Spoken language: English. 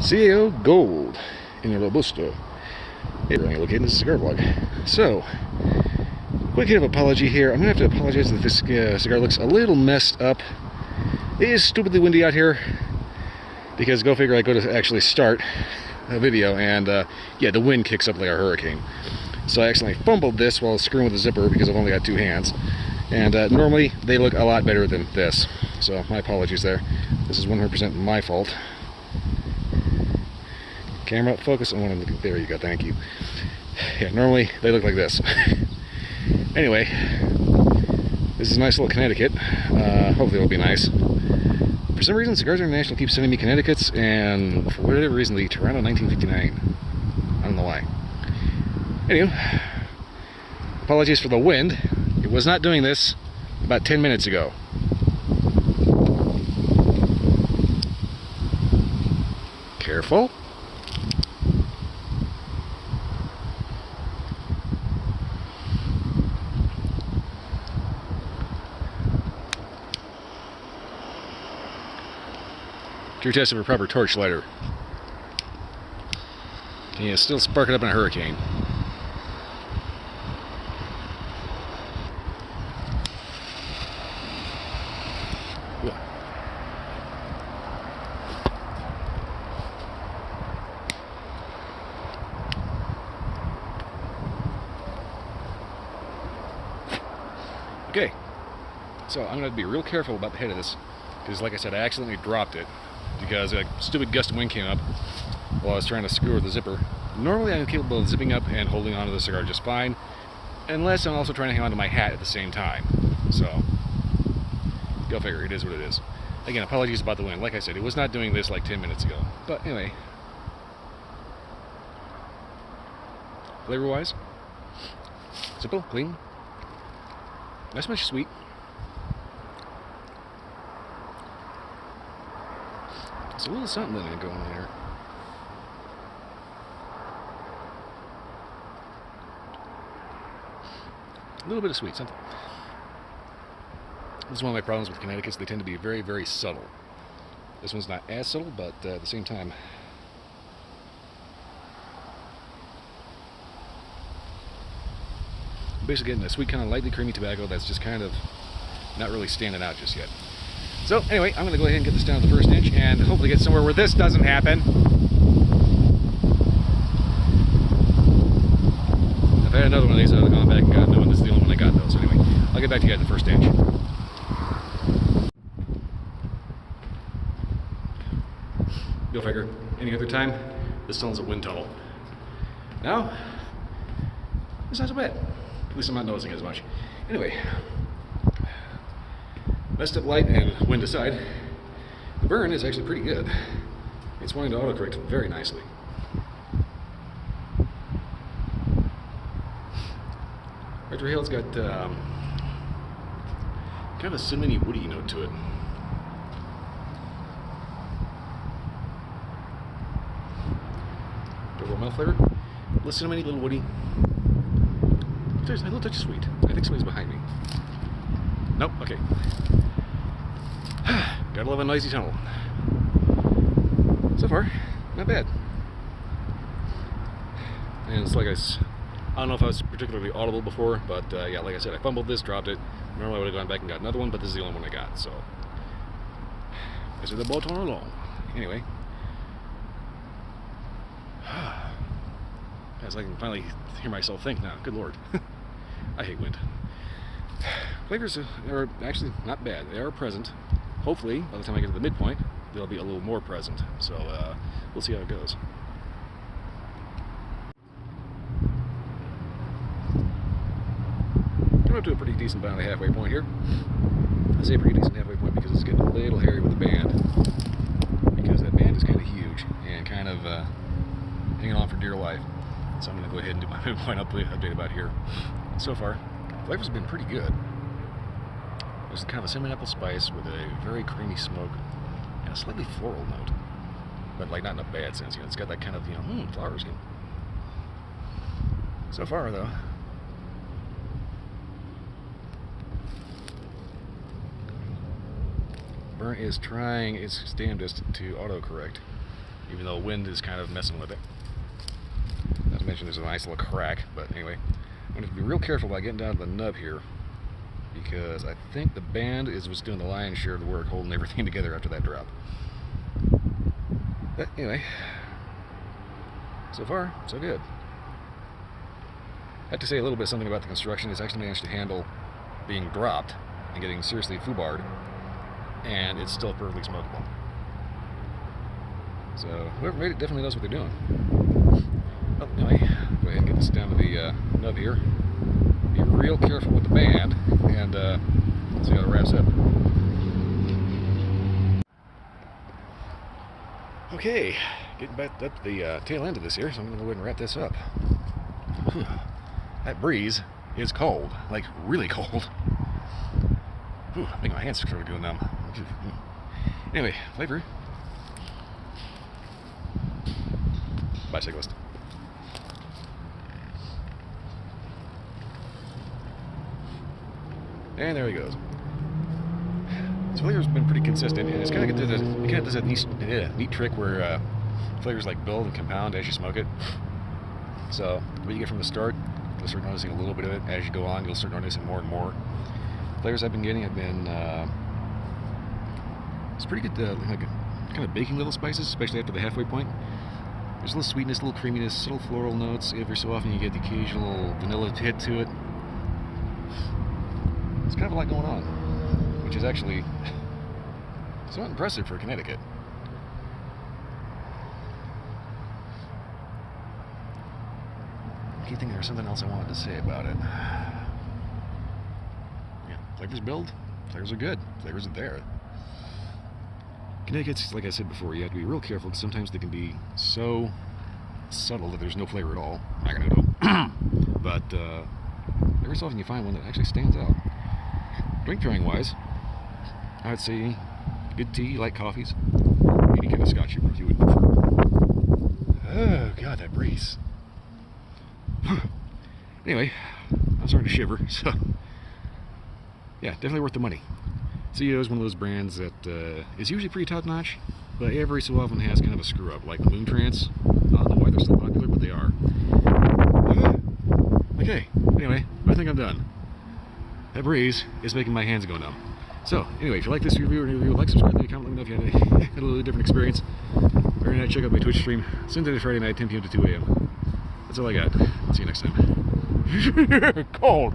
CAO Gold in Robusto. Hey, we're located in this cigar vlog. So, quick hit of apology here. I'm gonna have to apologize if this cigar looks a little messed up. It is stupidly windy out here because go figure I go to actually start a video and yeah, the wind kicks up like a hurricane. So I accidentally fumbled this while screwing with the zipper because I've only got two hands. And normally they look a lot better than this. So my apologies there. This is 100% my fault. Camera, focus on one of the, there you go, thank you. Yeah, normally they look like this. Anyway, this is a nice little Connecticut. Hopefully it'll be nice. For some reason, Cigars International keeps sending me Connecticut's, and for whatever reason, the Toronto 1959. I don't know why. Anyway, apologies for the wind. It was not doing this about 10 minutes ago. Careful. True test of a proper torch lighter. Can you still spark it up in a hurricane? Okay, so I'm going to be real careful about the head of this because, like I said, I accidentally dropped it because a stupid gust of wind came up while I was trying to screw with the zipper. Normally I'm capable of zipping up and holding onto the cigar just fine, unless I'm also trying to hang onto my hat at the same time. So, go figure, it is what it is. Again, apologies about the wind. Like I said, it was not doing this like 10 minutes ago. But anyway, flavor-wise, simple, clean, not so much sweet. There's a little something in it going on there. A little bit of sweet, something. This is one of my problems with Connecticut's. They tend to be very, very subtle. This one's not as subtle, but at the same time, I'm basically getting a sweet kind of lightly creamy tobacco that's just kind of not really standing out just yet. So anyway, I'm going to go ahead and get this down to the first inch and hopefully get somewhere where this doesn't happen. If I had another one of these, I would have gone back and got another one. This is the only one I got though. So anyway, I'll get back to you at the first inch. Go figure. Any other time, this tunnel's a wind tunnel. Now, it's not so bad. At least I'm not noticing it as much. Anyway, messed up light and wind aside, the burn is actually pretty good. It's wanting to autocorrect very nicely. Retrohale's got kind of a cinnamony woody note to it. Double mouth flavor, a little cinnamony, little woody. There's a little touch of sweet. I think somebody's behind me. Nope, okay. Gotta love a noisy tunnel. So far, not bad. And it's like I don't know if I was particularly audible before, but yeah, like I said, I fumbled this, dropped it. Normally I would have gone back and got another one, but this is the only one I got, so I said the ball torn along. Anyway. As I can finally hear myself think now. Good lord. I hate wind. Flavors are actually not bad. They are present. Hopefully, by the time I get to the midpoint, they'll be a little more present. So, we'll see how it goes. Coming up to a pretty decent about a halfway point here. I say pretty decent halfway point because it's getting a little hairy with the band. Because that band is kind of huge and kind of hanging on for dear life. So I'm going to go ahead and do my midpoint update about here. So far, flavors have been pretty good. There's kind of a cinnamon apple spice with a very creamy smoke and a slightly floral note. But like not in a bad sense, you know, it's got that kind of, you know, flower skin. So far though, burn is trying its damnedest to autocorrect even though wind is kind of messing with it. Not to mention there's a nice little crack, but anyway, I'm going to be real careful about getting down to the nub here, because I think the band is what's doing the lion's share of the work, holding everything together after that drop. But anyway, so far, so good. I have to say a little bit something about the construction. It's actually managed to handle being dropped and getting seriously foobarred, and it's still perfectly smokable. So whoever made it definitely knows what they're doing. Well, anyway, go ahead and get this down to the nub here. Be real careful with the band, and see how it wraps up. Okay, getting back up the tail end of this here, so I'm going to go ahead and wrap this up. Whew. That breeze is cold, like really cold. Whew, I think my hands started going numb. Anyway, flavor. Bicyclist. And there he goes. His flavor's been pretty consistent, and it's kind of does that neat trick where flavors like build and compound as you smoke it. So what you get from the start, you'll start noticing a little bit of it. As you go on, you'll start noticing more and more. Flavors I've been getting have been it's pretty good, like kind of baking little spices, especially after the halfway point. There's a little sweetness, a little creaminess, little floral notes. Every so often you get the occasional vanilla hit to it. It's kind of a lot going on, which is actually somewhat impressive for Connecticut. I keep thinking there's something else I wanted to say about it. Yeah, flavors build, flavors are good, flavors are there. Connecticut's, like I said before, you have to be real careful because sometimes they can be so subtle that there's no flavor at all. I'm not gonna do. But every so often you find one that actually stands out. Drink pairing wise, I would say good tea, light coffees, any kind of scotch you would prefer. Oh god, that breeze. Anyway, I'm starting to shiver, so yeah, definitely worth the money. CAO is one of those brands that is usually pretty top-notch, but every so often has kind of a screw-up, like Moon Trance. I don't know why they're still popular, but they are. Okay, anyway, I think I'm done. That breeze is making my hands go numb. So, anyway, if you like this review or any review, like, subscribe, leave a comment, let me know if you had a little different experience. Every night, check out my Twitch stream, Sunday to Friday night, 10 p.m. to 2 a.m. That's all I got. See you next time. Cold.